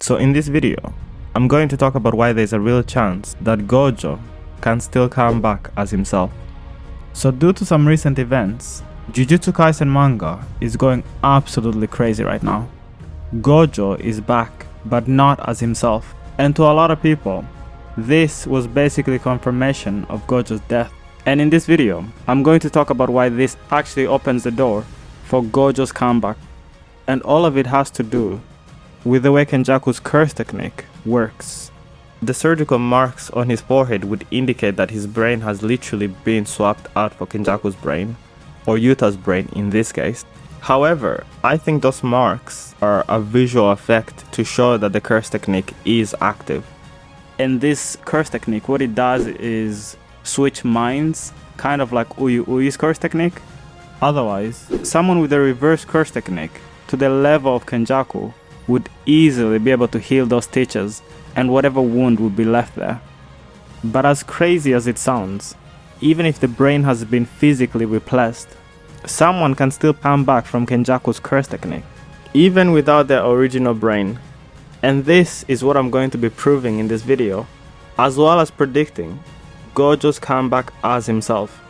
So in this video, I'm going to talk about why there's a real chance that Gojo can still come back as himself. So due to some recent events, Jujutsukaisen manga is going absolutely crazy right now. Gojo is back, but not as himself. And to a lot of people, this was basically confirmation of Gojo's death. And in this video, I'm going to talk about why this actually opens the door for Gojo's comeback. And all of it has to do with the way Kenjaku's curse technique works. The surgical marks on his forehead would indicate that his brain has literally been swapped out for Kenjaku's brain, or Yuta's brain in this case. However, I think those marks are a visual effect to show that the curse technique is active. And this curse technique, what it does is switch minds, kind of like Uyu's curse technique. Otherwise, someone with a reverse curse technique to the level of Kenjaku would easily be able to heal those stitches and whatever wound would be left there. But as crazy as it sounds, even if the brain has been physically replaced, someone can still come back from Kenjaku's curse technique, even without their original brain. And this is what I'm going to be proving in this video, as well as predicting Gojo's comeback as himself.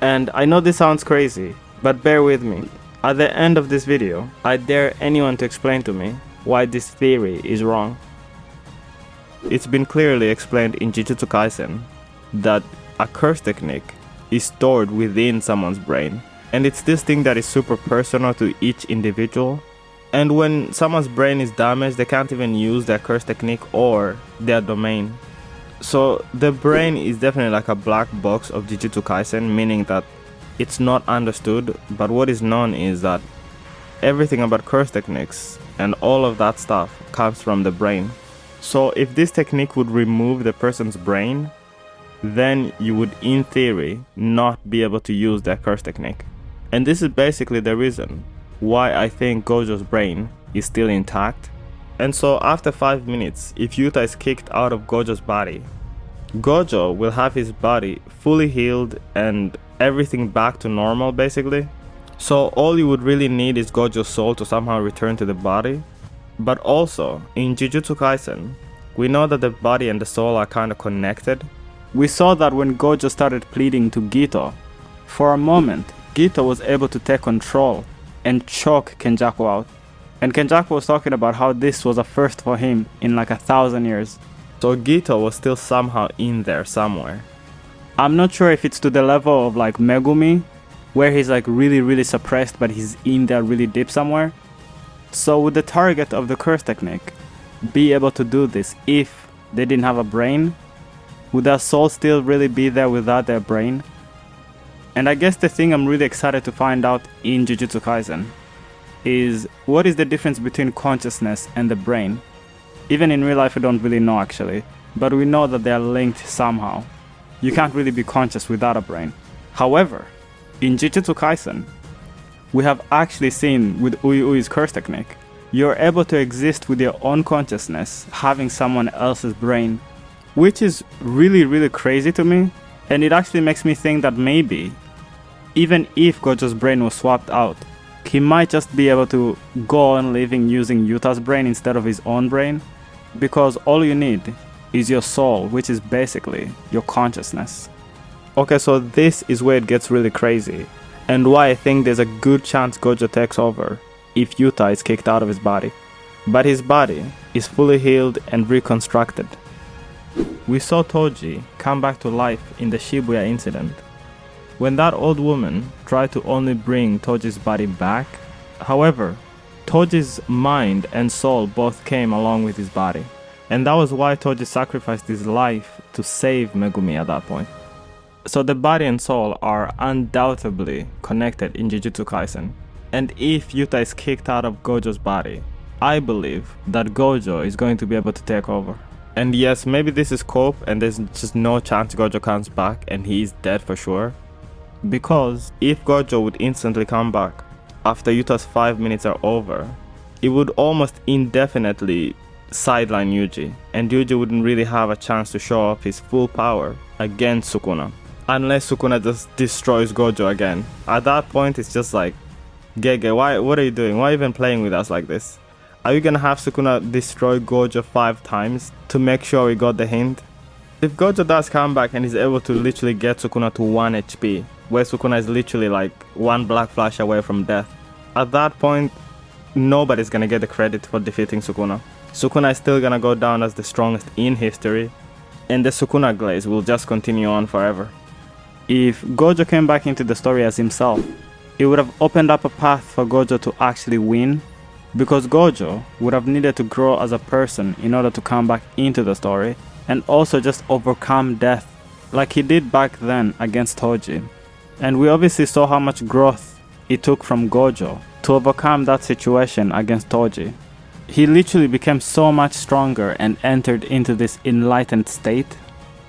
And I know this sounds crazy, but bear with me. At the end of this video, I dare anyone to explain to me why this theory is wrong. It's been clearly explained in Jujutsukaisen that a curse technique is stored within someone's brain, and it's this thing that is super personal to each individual. And when someone's brain is damaged, they can't even use their curse technique or their domain. So the brain is definitely like a black box of Jujutsukaisen, meaning that it's not understood, but what is known is that everything about curse techniques and all of that stuff comes from the brain. So if this technique would remove the person's brain, then you would in theory not be able to use that curse technique. And this is basically the reason why I think Gojo's brain is still intact. And so after 5 minutes, if Yuta is kicked out of Gojo's body, Gojo will have his body fully healed and everything back to normal basically. So all you would really need is Gojo's soul to somehow return to the body. But also, in Jujutsu Kaisen, we know that the body and the soul are kind of connected. We saw that when Gojo started pleading to Gito, for a moment, Gito was able to take control and choke Kenjaku out. And Kenjaku was talking about how this was a first for him in like 1,000 years. So Gito was still somehow in there somewhere. I'm not sure if it's to the level of like Megumi, where he's like really suppressed but he's in there really deep somewhere. So would the target of the curse technique be able to do this if they didn't have a brain? Would their soul still really be there without their brain? And I guess the thing I'm really excited to find out in Jujutsu Kaisen is what is the difference between consciousness and the brain? Even in real life we don't really know actually, but we know that they are linked somehow. You can't really be conscious without a brain. However, in Jujutsu Kaisen, we have actually seen with Uyu's curse technique, you're able to exist with your own consciousness having someone else's brain, which is really crazy to me. And it actually makes me think that maybe, even if Gojo's brain was swapped out, he might just be able to go on living using Yuta's brain instead of his own brain, because all you need is your soul, which is basically your consciousness. Okay, so this is where it gets really crazy, and why I think there's a good chance Gojo takes over if Yuta is kicked out of his body. But his body is fully healed and reconstructed. We saw Toji come back to life in the Shibuya incident, when that old woman tried to only bring Toji's body back. However, Toji's mind and soul both came along with his body, and that was why Toji sacrificed his life to save Megumi at that point. So the body and soul are undoubtedly connected in Jujutsu Kaisen, and if Yuta is kicked out of Gojo's body, I believe that Gojo is going to be able to take over. And yes, maybe this is cope and there's just no chance Gojo comes back and he is dead for sure. Because if Gojo would instantly come back after Yuta's 5 minutes are over, it would almost indefinitely sideline Yuji, and Yuji wouldn't really have a chance to show off his full power against Sukuna. Unless Sukuna just destroys Gojo again. At that point it's just like, Gege, what are you doing? Why even playing with us like this? Are you gonna have Sukuna destroy Gojo 5 times to make sure we got the hint? If Gojo does come back and is able to literally get Sukuna to 1 HP, where Sukuna is literally like 1 Blackflash away from death, at that point, nobody's gonna get the credit for defeating Sukuna. Sukuna is still gonna go down as the strongest in history, and the Sukuna glaze will just continue on forever. If Gojo came back into the story as himself, it would have opened up a path for Gojo to actually win, because Gojo would have needed to grow as a person in order to come back into the story, and also just overcome death, like he did back then against Toji. And we obviously saw how much growth it took from Gojo to overcome that situation against Toji. He literally became so much stronger and entered into this enlightened state.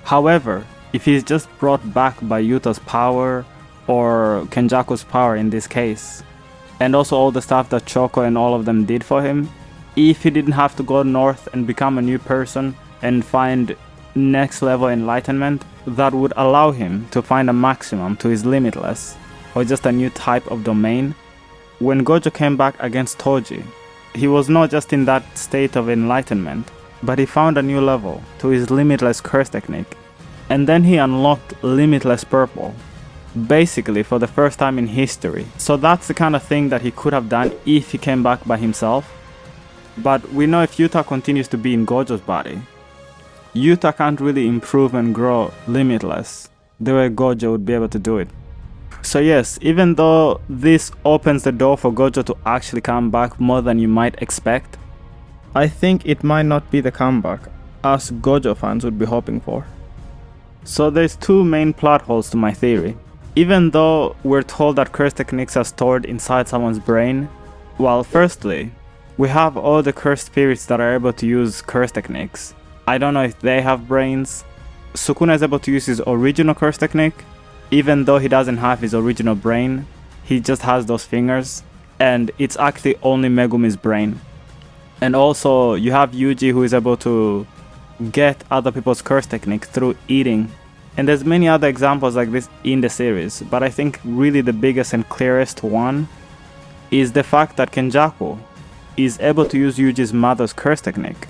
However, if he's just brought back by Yuta's power, or Kenjaku's power in this case, and also all the stuff that Choco and all of them did for him, if he didn't have to go north and become a new person and find next level enlightenment that would allow him to find a maximum to his limitless, or just a new type of domain, when Gojo came back against Toji, he was not just in that state of enlightenment, but he found a new level to his limitless curse technique. And then he unlocked limitless purple, basically for the first time in history. So that's the kind of thing that he could have done if he came back by himself. But we know if Yuta continues to be in Gojo's body, Yuta can't really improve and grow limitless the way Gojo would be able to do it. So yes, even though this opens the door for Gojo to actually come back more than you might expect, I think it might not be the comeback us Gojo fans would be hoping for. So there's 2 main plot holes to my theory. Even though we're told that curse techniques are stored inside someone's brain, well, firstly, we have all the cursed spirits that are able to use curse techniques. I don't know if they have brains. Sukuna is able to use his original curse technique, even though he doesn't have his original brain, he just has those fingers, and it's actually only Megumi's brain. And also, you have Yuji, who is able to get other people's curse technique through eating. And there's many other examples like this in the series, but I think really the biggest and clearest one is the fact that Kenjaku is able to use Yuji's mother's curse technique,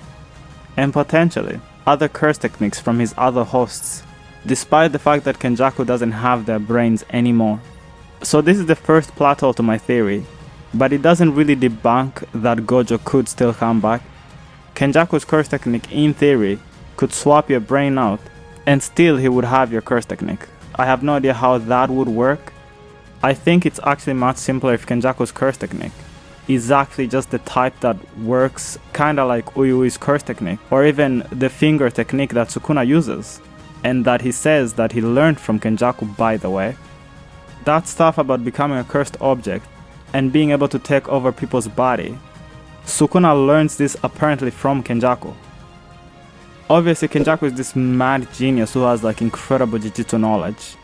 and potentially other curse techniques from his other hosts, despite the fact that Kenjaku doesn't have their brains anymore. So this is the first plot hole to my theory, but it doesn't really debunk that Gojo could still come back. Kenjaku's curse technique, in theory, could swap your brain out, and still he would have your curse technique. I have no idea how that would work. I think it's actually much simpler if Kenjaku's curse technique is actually just the type that works kinda like Uyui's curse technique, or even the finger technique that Sukuna uses, and that he says that he learned from Kenjaku, by the way. That stuff about becoming a cursed object and being able to take over people's body, Sukuna learns this apparently from Kenjaku. Obviously Kenjaku is this mad genius who has like incredible jujutsu knowledge.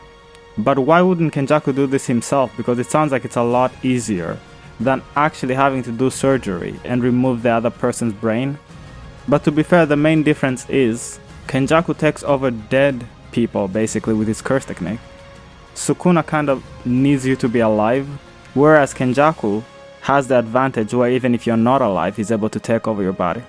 But why wouldn't Kenjaku do this himself? Because it sounds like it's a lot easier than actually having to do surgery and remove the other person's brain. But to be fair, the main difference is Kenjaku takes over dead people basically with his curse technique. Sukuna kind of needs you to be alive, whereas Kenjaku has the advantage where even if you're not alive, he's able to take over your body.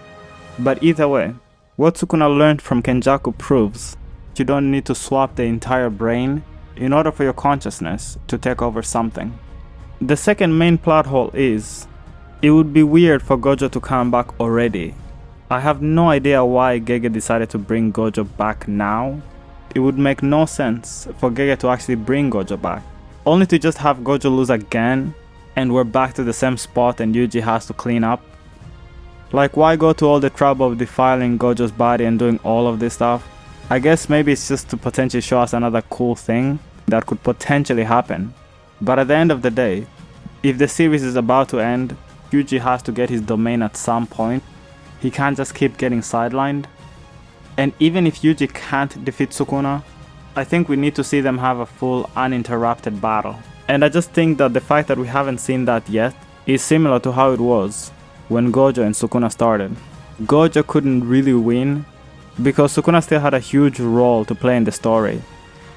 But either way, what Sukuna learned from Kenjaku proves you don't need to swap the entire brain in order for your consciousness to take over something. The second main plot hole is, it would be weird for Gojo to come back already. I have no idea why Gege decided to bring Gojo back now. It would make no sense for Gege to actually bring Gojo back, only to just have Gojo lose again and we're back to the same spot and Yuji has to clean up. Like, why go to all the trouble of defiling Gojo's body and doing all of this stuff? I guess maybe it's just to potentially show us another cool thing that could potentially happen. But at the end of the day, if the series is about to end, Yuji has to get his domain at some point. He can't just keep getting sidelined. And even if Yuji can't defeat Sukuna, I think we need to see them have a full uninterrupted battle. And I just think that the fact that we haven't seen that yet is similar to how it was when Gojo and Sukuna started. Gojo couldn't really win because Sukuna still had a huge role to play in the story.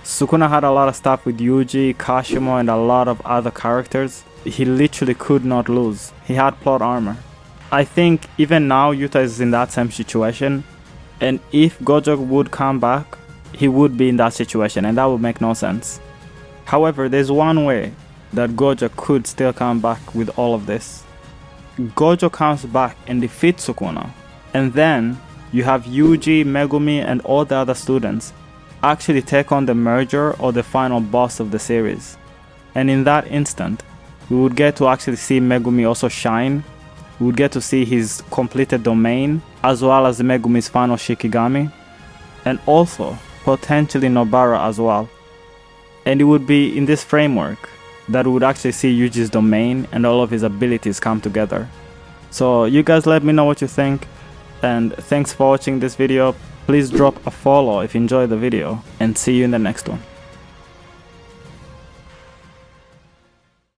Sukuna had a lot of stuff with Yuji, Kashimo, and a lot of other characters. He literally could not lose. He had plot armor. I think even now Yuta is in that same situation, and if Gojo would come back, he would be in that situation, and that would make no sense. However, there's one way that Gojo could still come back with all of this. Gojo comes back and defeats Sukuna, and then you have Yuji, Megumi, and all the other students actually take on the merger or the final boss of the series. And in that instant, we would get to actually see Megumi also shine. We would get to see his completed domain, as well as Megumi's final Shikigami, and also potentially Nobara as well. And it would be in this framework that we would actually see Yuji's domain and all of his abilities come together. So you guys let me know what you think, and thanks for watching this video. Please drop a follow if you enjoyed the video, and see you in the next one.